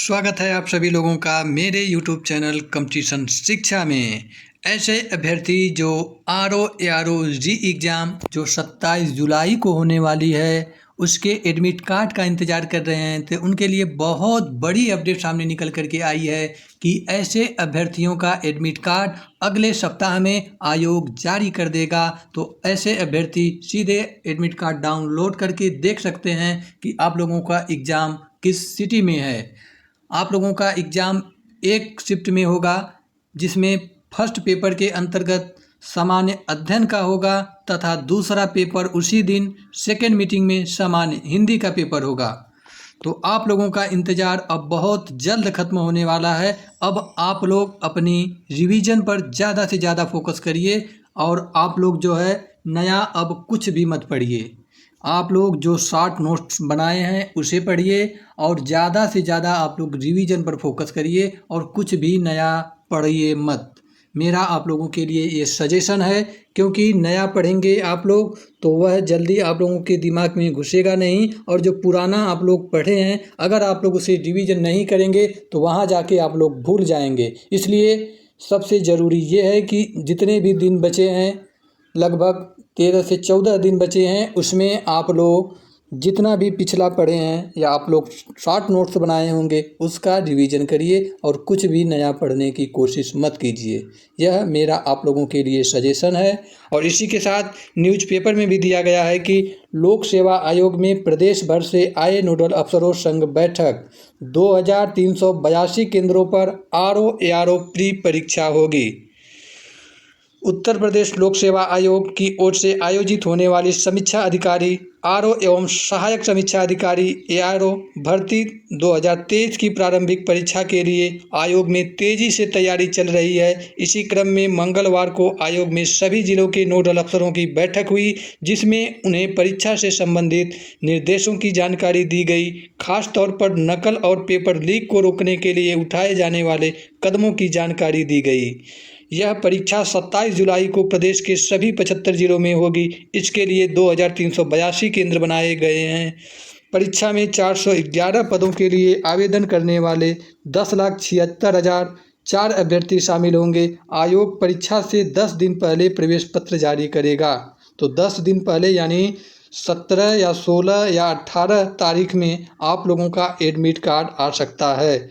स्वागत है आप सभी लोगों का मेरे YouTube चैनल कंपटीशन शिक्षा में। ऐसे अभ्यर्थी जो RO/ARO-G एग्ज़ाम जो 27 जुलाई को होने वाली है उसके एडमिट कार्ड का इंतज़ार कर रहे हैं, तो उनके लिए बहुत बड़ी अपडेट सामने निकल कर के आई है कि ऐसे अभ्यर्थियों का एडमिट कार्ड अगले सप्ताह में आयोग जारी कर देगा। तो ऐसे अभ्यर्थी सीधे एडमिट कार्ड डाउनलोड करके देख सकते हैं कि आप लोगों का एग्ज़ाम किस सिटी में है। आप लोगों का एग्ज़ाम एक शिफ्ट में होगा, जिसमें फर्स्ट पेपर के अंतर्गत सामान्य अध्ययन का होगा तथा दूसरा पेपर उसी दिन सेकेंड मीटिंग में सामान्य हिंदी का पेपर होगा। तो आप लोगों का इंतज़ार अब बहुत जल्द ख़त्म होने वाला है। अब आप लोग अपनी रिवीजन पर ज़्यादा से ज़्यादा फोकस करिए और आप लोग जो है नया अब कुछ भी मत पढ़िए। आप लोग जो शॉर्ट नोट्स बनाए हैं उसे पढ़िए और ज़्यादा से ज़्यादा आप लोग रिवीजन पर फोकस करिए और कुछ भी नया पढ़िए मत। मेरा आप लोगों के लिए ये सजेशन है, क्योंकि नया पढ़ेंगे आप लोग तो वह जल्दी आप लोगों के दिमाग में घुसेगा नहीं, और जो पुराना आप लोग पढ़े हैं अगर आप लोग उसे रिवीजन नहीं करेंगे तो वहाँ जाके आप लोग भूल जाएंगे। इसलिए सबसे ज़रूरी ये है कि जितने भी दिन बचे हैं, लगभग 13 से 14 दिन बचे हैं, उसमें आप लोग जितना भी पिछला पढ़े हैं या आप लोग शॉर्ट नोट्स बनाए होंगे उसका रिवीजन करिए और कुछ भी नया पढ़ने की कोशिश मत कीजिए। यह मेरा आप लोगों के लिए सजेशन है। और इसी के साथ न्यूज़पेपर में भी दिया गया है कि लोक सेवा आयोग में प्रदेश भर से आए नोडल अफसरों संग बैठक, 2382 केंद्रों पर RO/ARO प्री परीक्षा होगी। उत्तर प्रदेश लोक सेवा आयोग की ओर से आयोजित होने वाली समीक्षा अधिकारी RO एवं सहायक समीक्षा अधिकारी ARO भर्ती 2023 की प्रारंभिक परीक्षा के लिए आयोग में तेजी से तैयारी चल रही है। इसी क्रम में मंगलवार को आयोग में सभी जिलों के नोडल अफसरों की बैठक हुई, जिसमें उन्हें परीक्षा से संबंधित निर्देशों की जानकारी दी गई। खास तौर पर नकल और पेपर लीक को रोकने के लिए उठाए जाने वाले कदमों की जानकारी दी गई। यह परीक्षा 27 जुलाई को प्रदेश के सभी 75 जिलों में होगी। इसके लिए 2382 केंद्र बनाए गए हैं। परीक्षा में 411 पदों के लिए आवेदन करने वाले 10,76,004 अभ्यर्थी शामिल होंगे। आयोग परीक्षा से 10 दिन पहले प्रवेश पत्र जारी करेगा। तो 10 दिन पहले यानी 17 या 16 या 18 तारीख में आप लोगों का एडमिट कार्ड आ सकता है।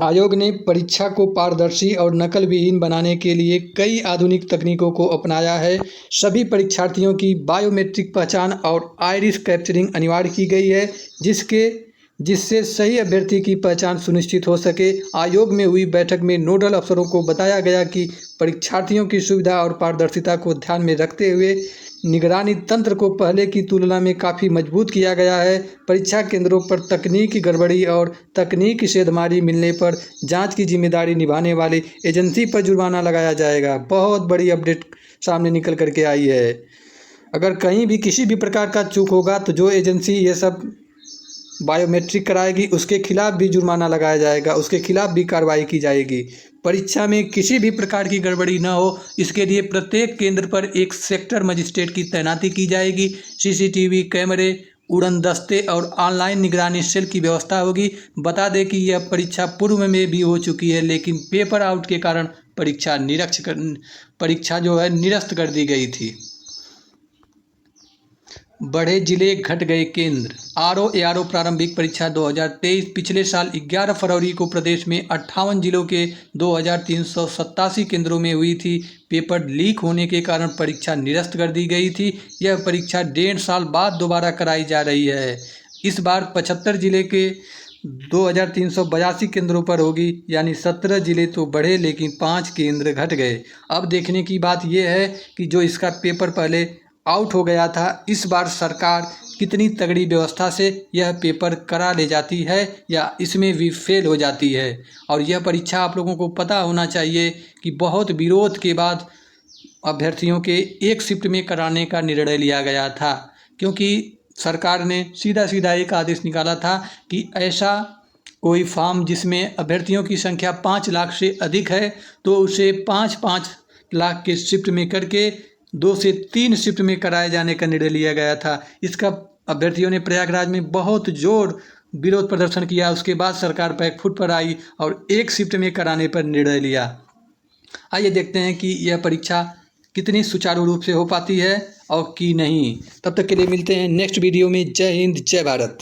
आयोग ने परीक्षा को पारदर्शी और नकल विहीन बनाने के लिए कई आधुनिक तकनीकों को अपनाया है। सभी परीक्षार्थियों की बायोमेट्रिक पहचान और आइरिस कैप्चरिंग अनिवार्य की गई है, जिससे सही अभ्यर्थी की पहचान सुनिश्चित हो सके। आयोग में हुई बैठक में नोडल अफसरों को बताया गया कि परीक्षार्थियों की सुविधा और पारदर्शिता को ध्यान में रखते हुए निगरानी तंत्र को पहले की तुलना में काफ़ी मजबूत किया गया है। परीक्षा केंद्रों पर तकनीकी गड़बड़ी और तकनीकी सेधमारी मिलने पर जांच की जिम्मेदारी निभाने वाली एजेंसी पर जुर्माना लगाया जाएगा। बहुत बड़ी अपडेट सामने निकल करके आई है। अगर कहीं भी किसी भी प्रकार का चूक होगा तो जो एजेंसी ये सब बायोमेट्रिक कराएगी उसके खिलाफ भी जुर्माना लगाया जाएगा, उसके खिलाफ भी कार्रवाई की जाएगी। परीक्षा में किसी भी प्रकार की गड़बड़ी न हो, इसके लिए प्रत्येक केंद्र पर एक सेक्टर मजिस्ट्रेट की तैनाती की जाएगी। CCTV कैमरे, उड़न दस्ते और ऑनलाइन निगरानी सेल की व्यवस्था होगी। बता दें कि यह परीक्षा पूर्व में भी हो चुकी है, लेकिन पेपर आउट के कारण परीक्षा जो है निरस्त कर दी गई थी। बढ़े जिले घट गए केंद्र। RO/ARO प्रारंभिक परीक्षा 2023 पिछले साल 11 फरवरी को प्रदेश में 58 जिलों के 2387 केंद्रों में हुई थी। पेपर लीक होने के कारण परीक्षा निरस्त कर दी गई थी। यह परीक्षा 1.5 साल बाद दोबारा कराई जा रही है। इस बार 75 जिले के 2382 केंद्रों पर होगी, यानी 17 जिले तो बढ़े लेकिन 5 केंद्र घट गए। अब देखने की बात यह है कि जो इसका पेपर पहले आउट हो गया था, इस बार सरकार कितनी तगड़ी व्यवस्था से यह पेपर करा ले जाती है या इसमें भी फेल हो जाती है। और यह परीक्षा आप लोगों को पता होना चाहिए कि बहुत विरोध के बाद अभ्यर्थियों के एक शिफ्ट में कराने का निर्णय लिया गया था, क्योंकि सरकार ने सीधा सीधा एक आदेश निकाला था कि ऐसा कोई फॉर्म जिसमें अभ्यर्थियों की संख्या 5 लाख से अधिक है तो उसे 5-5 लाख के शिफ्ट में करके 2 से 3 शिफ्ट में कराए जाने का निर्णय लिया गया था। इसका अभ्यर्थियों ने प्रयागराज में बहुत विरोध प्रदर्शन किया। उसके बाद सरकार बैक फुट पर आई और एक शिफ्ट में कराने पर निर्णय लिया। आइए देखते हैं कि यह परीक्षा कितनी सुचारू रूप से हो पाती है और कि नहीं। तब तक के लिए मिलते हैं नेक्स्ट वीडियो में। जय हिंद, जय भारत।